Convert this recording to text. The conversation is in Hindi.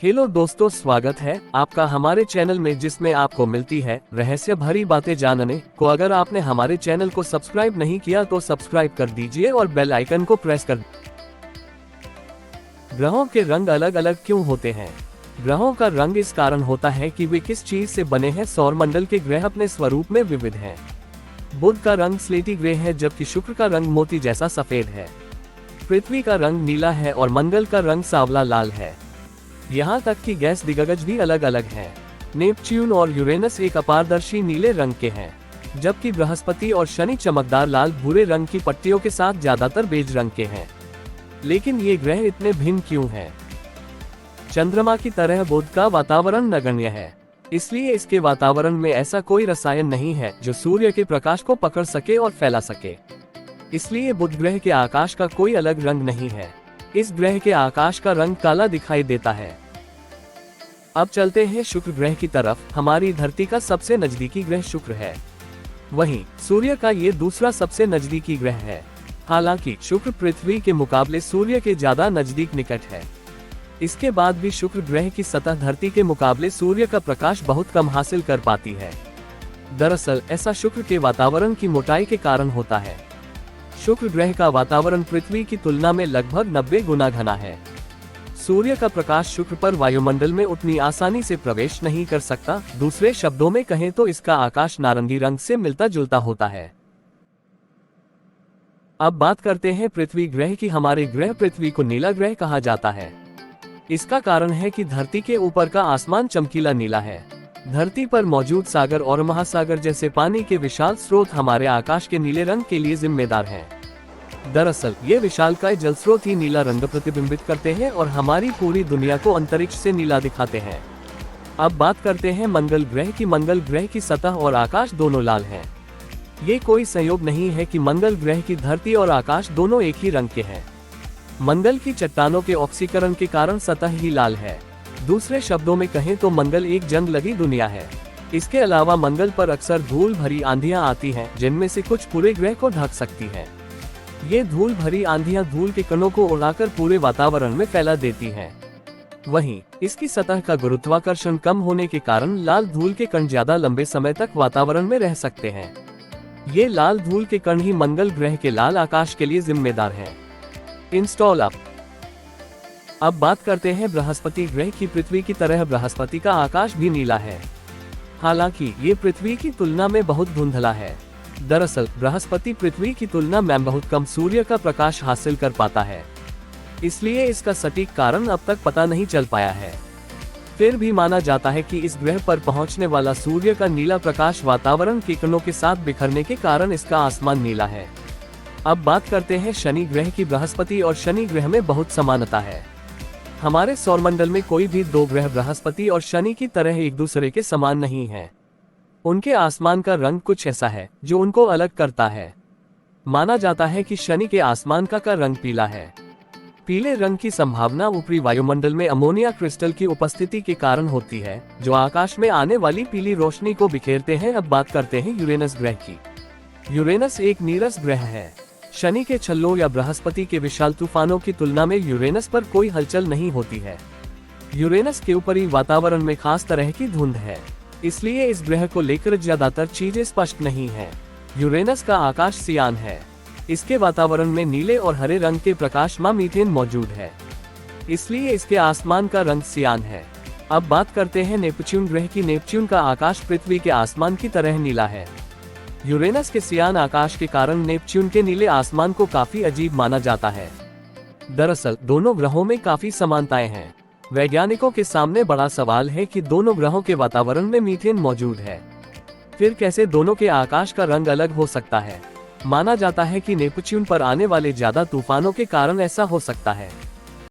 हेलो दोस्तों, स्वागत है आपका हमारे चैनल में, जिसमें आपको मिलती है रहस्य भरी बातें जानने को। अगर आपने हमारे चैनल को सब्सक्राइब नहीं किया तो सब्सक्राइब कर दीजिए और बेल आइकन को प्रेस कर। ग्रहों के रंग अलग अलग क्यों होते हैं? ग्रहों का रंग इस कारण होता है कि वे किस चीज से बने हैं। सौरमंडल के ग्रह अपने स्वरूप में विविध हैं। बुध का रंग स्लेटी ग्रे है, जबकि शुक्र का रंग मोती जैसा सफेद है। पृथ्वी का रंग नीला है और मंगल का रंग सांवला लाल है। यहाँ तक कि गैस दिग्गज भी अलग अलग हैं। नेपच्यून और यूरेनस एक अपारदर्शी नीले रंग के हैं, जबकि बृहस्पति और शनि चमकदार लाल भूरे रंग की पट्टियों के साथ ज्यादातर बेज रंग के हैं। लेकिन ये ग्रह इतने भिन्न क्यों हैं? चंद्रमा की तरह बुध का वातावरण नगण्य है, इसलिए इसके वातावरण में ऐसा कोई रसायन नहीं है जो सूर्य के प्रकाश को पकड़ सके और फैला सके। इसलिए बुध ग्रह के आकाश का कोई अलग रंग नहीं है। इस ग्रह के आकाश का रंग काला दिखाई देता है। अब चलते हैं शुक्र ग्रह की तरफ। हमारी धरती का सबसे नजदीकी ग्रह शुक्र है, वहीं सूर्य का ये दूसरा सबसे नजदीकी ग्रह है। हालांकि शुक्र पृथ्वी के मुकाबले सूर्य के ज्यादा नजदीक निकट है। इसके बाद भी शुक्र ग्रह की सतह धरती के मुकाबले सूर्य का प्रकाश बहुत कम हासिल कर पाती है। दरअसल ऐसा शुक्र के वातावरण की मोटाई के कारण होता है। शुक्र ग्रह का वातावरण पृथ्वी की तुलना में लगभग 90 गुना घना है। सूर्य का प्रकाश शुक्र पर वायुमंडल में उतनी आसानी से प्रवेश नहीं कर सकता। दूसरे शब्दों में कहें तो इसका आकाश नारंगी रंग से मिलता जुलता होता है। अब बात करते हैं पृथ्वी ग्रह की। हमारे ग्रह पृथ्वी को नीला ग्रह कहा जाता है। इसका कारण है कि धरती के ऊपर का आसमान चमकीला नीला है। धरती पर मौजूद सागर और महासागर जैसे पानी के विशाल स्रोत हमारे आकाश के नीले रंग के लिए जिम्मेदार हैं। दरअसल ये विशालकाय जल स्रोत ही नीला रंग प्रतिबिंबित करते हैं और हमारी पूरी दुनिया को अंतरिक्ष से नीला दिखाते हैं। अब बात करते हैं मंगल ग्रह की। मंगल ग्रह की सतह और आकाश दोनों लाल हैं। ये कोई संयोग नहीं है कि मंगल ग्रह की धरती और आकाश दोनों एक ही रंग के हैं। मंगल की चट्टानों के ऑक्सीकरण के कारण सतह ही लाल है। दूसरे शब्दों में कहें तो मंगल एक जंग लगी दुनिया है। इसके अलावा मंगल पर अक्सर धूल भरी आंधियां आती हैं, जिनमें से कुछ पूरे ग्रह को ढक सकती हैं। ये धूल भरी आंधियां धूल के कणों को उड़ाकर पूरे वातावरण में फैला देती हैं। वहीं इसकी सतह का गुरुत्वाकर्षण कम होने के कारण लाल धूल के कण ज्यादा लंबे समय तक वातावरण में रह सकते हैं। ये लाल धूल के कण ही मंगल ग्रह के लाल आकाश के लिए जिम्मेदार हैं। Install up. अब बात करते हैं बृहस्पति ग्रह की। पृथ्वी की तरह बृहस्पति का आकाश भी नीला है, हालांकि ये पृथ्वी की तुलना में बहुत धुंधला है। दरअसल बृहस्पति पृथ्वी की तुलना में बहुत कम सूर्य का प्रकाश हासिल कर पाता है, इसलिए इसका सटीक कारण अब तक पता नहीं चल पाया है। फिर भी माना जाता है कि इस ग्रह पर पहुंचने वाला सूर्य का नीला प्रकाश वातावरण के कणों के साथ बिखरने के कारण इसका आसमान नीला है। अब बात करते हैं शनि ग्रह की। बृहस्पति और शनि ग्रह में बहुत समानता है। हमारे सौरमंडल में कोई भी दो ग्रह बृहस्पति और शनि की तरह एक दूसरे के समान नहीं हैं। उनके आसमान का रंग कुछ ऐसा है जो उनको अलग करता है। माना जाता है कि शनि के आसमान का रंग पीला है। पीले रंग की संभावना ऊपरी वायुमंडल में अमोनिया क्रिस्टल की उपस्थिति के कारण होती है, जो आकाश में आने वाली पीली रोशनी को बिखेरते हैं। अब बात करते हैं यूरेनस ग्रह की। यूरेनस एक नीरस ग्रह है। शनि के छल्लों या बृहस्पति के विशाल तूफानों की तुलना में यूरेनस पर कोई हलचल नहीं होती है। यूरेनस के ऊपरी वातावरण में खास तरह की धुंध है, इसलिए इस ग्रह को लेकर ज्यादातर चीजें स्पष्ट नहीं है। यूरेनस का आकाश सियान है। इसके वातावरण में नीले और हरे रंग के प्रकाशमान मीथेन मौजूद है, इसलिए इसके आसमान का रंग सियान है। अब बात करते हैं नेपच्यून ग्रह की। नेपच्यून का आकाश पृथ्वी के आसमान की तरह नीला है। यूरेनस के सियान आकाश के कारण नेपच्यून के नीले आसमान को काफी अजीब माना जाता है। दरअसल दोनों ग्रहों में काफी समानताएं हैं। वैज्ञानिकों के सामने बड़ा सवाल है कि दोनों ग्रहों के वातावरण में मीथेन मौजूद है, फिर कैसे दोनों के आकाश का रंग अलग हो सकता है? माना जाता है कि नेपच्यून पर आने वाले ज्यादा तूफानों के कारण ऐसा हो सकता है।